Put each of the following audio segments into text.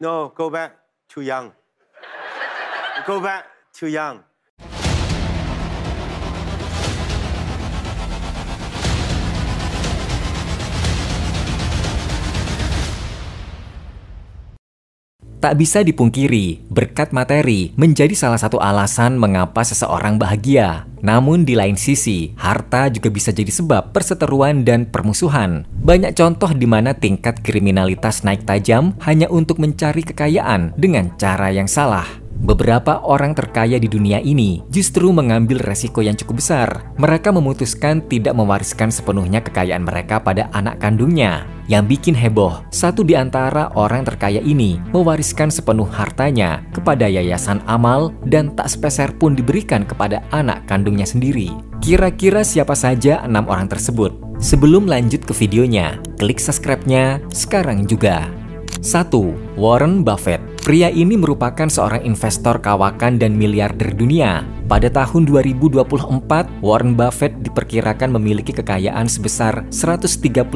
No, go back. Too young. Go back. Too young. Tak bisa dipungkiri, berkat materi menjadi salah satu alasan mengapa seseorang bahagia. Namun di lain sisi, harta juga bisa jadi sebab perseteruan dan permusuhan. Banyak contoh di mana tingkat kriminalitas naik tajam hanya untuk mencari kekayaan dengan cara yang salah. Beberapa orang terkaya di dunia ini justru mengambil resiko yang cukup besar. Mereka memutuskan tidak mewariskan sepenuhnya kekayaan mereka pada anak kandungnya. Yang bikin heboh, satu di antara orang terkaya ini mewariskan sepenuh hartanya kepada yayasan amal dan tak sepeser pun diberikan kepada anak kandungnya sendiri. Kira-kira siapa saja 6 orang tersebut? Sebelum lanjut ke videonya, klik subscribe-nya sekarang juga. 1. Warren Buffett. Pria ini merupakan seorang investor kawakan dan miliarder dunia. Pada tahun 2024, Warren Buffett diperkirakan memiliki kekayaan sebesar 132,6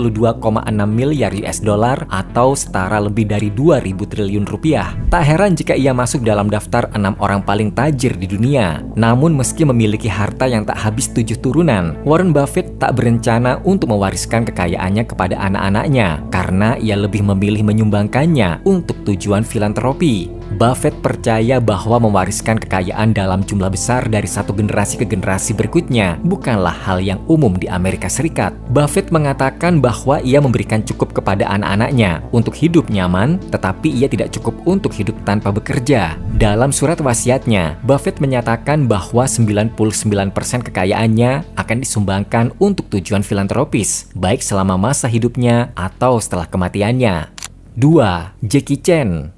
miliar US dollar atau setara lebih dari 2.000 triliun rupiah. Tak heran jika ia masuk dalam daftar 6 orang paling tajir di dunia. Namun meski memiliki harta yang tak habis 7 turunan, Warren Buffett tak berencana untuk mewariskan kekayaannya kepada anak-anaknya karena ia lebih memilih menyumbangkannya untuk tujuan filantropi. Buffett percaya bahwa mewariskan kekayaan dalam jumlah besar dari satu generasi ke generasi berikutnya bukanlah hal yang umum di Amerika Serikat. Buffett mengatakan bahwa ia memberikan cukup kepada anak-anaknya untuk hidup nyaman, tetapi ia tidak cukup untuk hidup tanpa bekerja. Dalam surat wasiatnya, Buffett menyatakan bahwa 99% kekayaannya akan disumbangkan untuk tujuan filantropis, baik selama masa hidupnya atau setelah kematiannya. 2. Jackie Chan.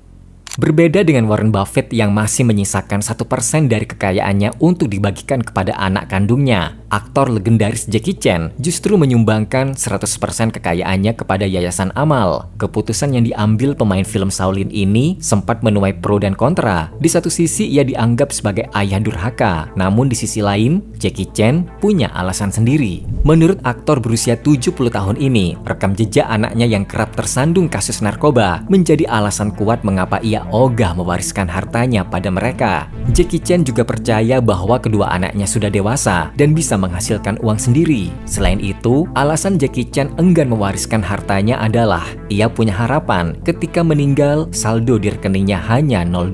Berbeda dengan Warren Buffett yang masih menyisakan 1% dari kekayaannya untuk dibagikan kepada anak kandungnya, aktor legendaris Jackie Chan justru menyumbangkan 100% kekayaannya kepada yayasan amal. Keputusan yang diambil pemain film Shaolin ini sempat menuai pro dan kontra. Di satu sisi ia dianggap sebagai ayah durhaka, namun di sisi lain Jackie Chan punya alasan sendiri. Menurut aktor berusia 70 tahun ini, rekam jejak anaknya yang kerap tersandung kasus narkoba menjadi alasan kuat mengapa ia ogah mewariskan hartanya pada mereka. Jackie Chan juga percaya bahwa kedua anaknya sudah dewasa dan bisa menghasilkan uang sendiri. Selain itu, alasan Jackie Chan enggan mewariskan hartanya adalah ia punya harapan ketika meninggal saldo di rekeningnya hanya $0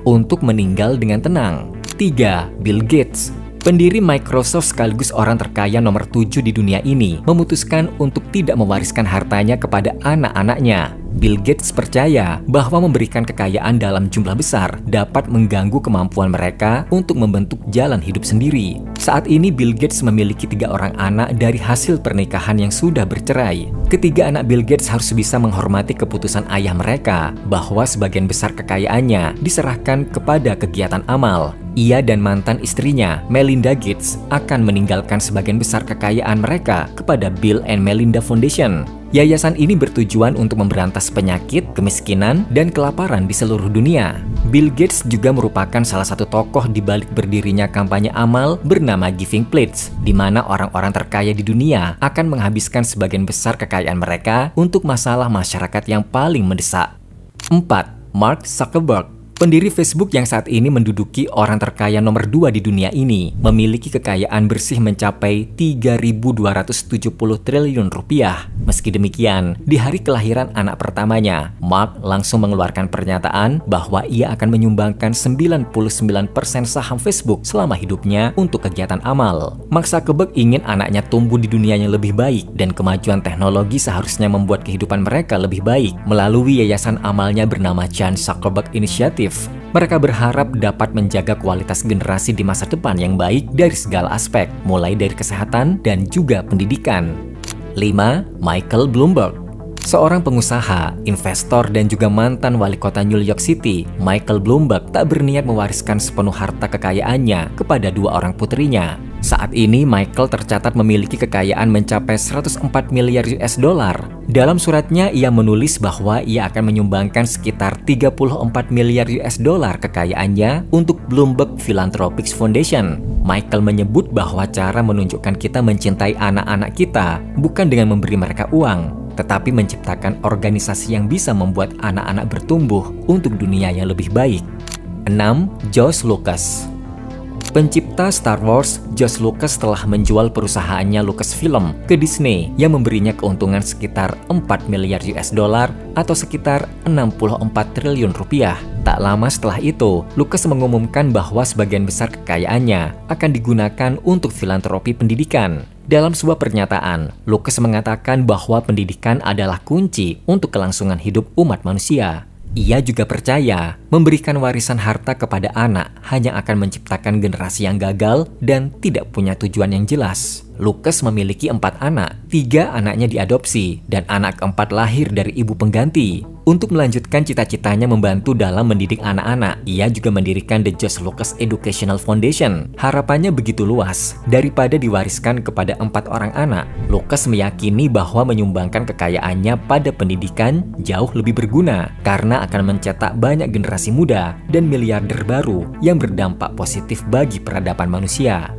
untuk meninggal dengan tenang. 3. Bill Gates. Pendiri Microsoft sekaligus orang terkaya nomor 7 di dunia ini memutuskan untuk tidak mewariskan hartanya kepada anak-anaknya. Bill Gates percaya bahwa memberikan kekayaan dalam jumlah besar dapat mengganggu kemampuan mereka untuk membentuk jalan hidup sendiri. Saat ini Bill Gates memiliki 3 orang anak dari hasil pernikahan yang sudah bercerai. Ketiga anak Bill Gates harus bisa menghormati keputusan ayah mereka bahwa sebagian besar kekayaannya diserahkan kepada kegiatan amal. Ia dan mantan istrinya, Melinda Gates, akan meninggalkan sebagian besar kekayaan mereka kepada Bill and Melinda Foundation. Yayasan ini bertujuan untuk memberantas penyakit, kemiskinan, dan kelaparan di seluruh dunia. Bill Gates juga merupakan salah satu tokoh di balik berdirinya kampanye amal bernama Giving Pledge, di mana orang-orang terkaya di dunia akan menghabiskan sebagian besar kekayaan mereka untuk masalah masyarakat yang paling mendesak. 4. Mark Zuckerberg. Pendiri Facebook yang saat ini menduduki orang terkaya nomor 2 di dunia ini memiliki kekayaan bersih mencapai 3.270 triliun rupiah. Meski demikian, di hari kelahiran anak pertamanya, Mark langsung mengeluarkan pernyataan bahwa ia akan menyumbangkan 99% saham Facebook selama hidupnya untuk kegiatan amal. Mark Zuckerberg ingin anaknya tumbuh di dunia yang lebih baik dan kemajuan teknologi seharusnya membuat kehidupan mereka lebih baik melalui yayasan amalnya bernama Chan Zuckerberg Initiative. Mereka berharap dapat menjaga kualitas generasi di masa depan yang baik dari segala aspek, mulai dari kesehatan dan juga pendidikan. 5. Michael Bloomberg. Seorang pengusaha, investor, dan juga mantan wali kota New York City, Michael Bloomberg tak berniat mewariskan sepenuh harta kekayaannya kepada 2 orang putrinya. Saat ini Michael tercatat memiliki kekayaan mencapai 104 miliar US dollar. Dalam suratnya ia menulis bahwa ia akan menyumbangkan sekitar 34 miliar US dollar kekayaannya untuk Bloomberg Philanthropics Foundation. Michael menyebut bahwa cara menunjukkan kita mencintai anak-anak kita bukan dengan memberi mereka uang, tetapi menciptakan organisasi yang bisa membuat anak-anak bertumbuh untuk dunia yang lebih baik. 6. George Lucas. Pencipta Star Wars, George Lucas telah menjual perusahaannya Lucasfilm ke Disney yang memberinya keuntungan sekitar 4 miliar US dollar atau sekitar 64 triliun rupiah. Tak lama setelah itu, Lucas mengumumkan bahwa sebagian besar kekayaannya akan digunakan untuk filantropi pendidikan. Dalam sebuah pernyataan, Lucas mengatakan bahwa pendidikan adalah kunci untuk kelangsungan hidup umat manusia. Ia juga percaya memberikan warisan harta kepada anak hanya akan menciptakan generasi yang gagal dan tidak punya tujuan yang jelas. Lucas memiliki 4 anak, 3 anaknya diadopsi, dan anak keempat lahir dari ibu pengganti. Untuk melanjutkan cita-citanya membantu dalam mendidik anak-anak, ia juga mendirikan The George Lucas Educational Foundation. Harapannya begitu luas, daripada diwariskan kepada 4 orang anak. Lucas meyakini bahwa menyumbangkan kekayaannya pada pendidikan jauh lebih berguna, karena akan mencetak banyak generasi muda dan miliarder baru yang berdampak positif bagi peradaban manusia.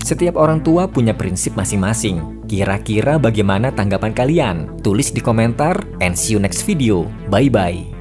Setiap orang tua punya prinsip masing-masing. Kira-kira bagaimana tanggapan kalian? Tulis di komentar and see you next video. Bye-bye.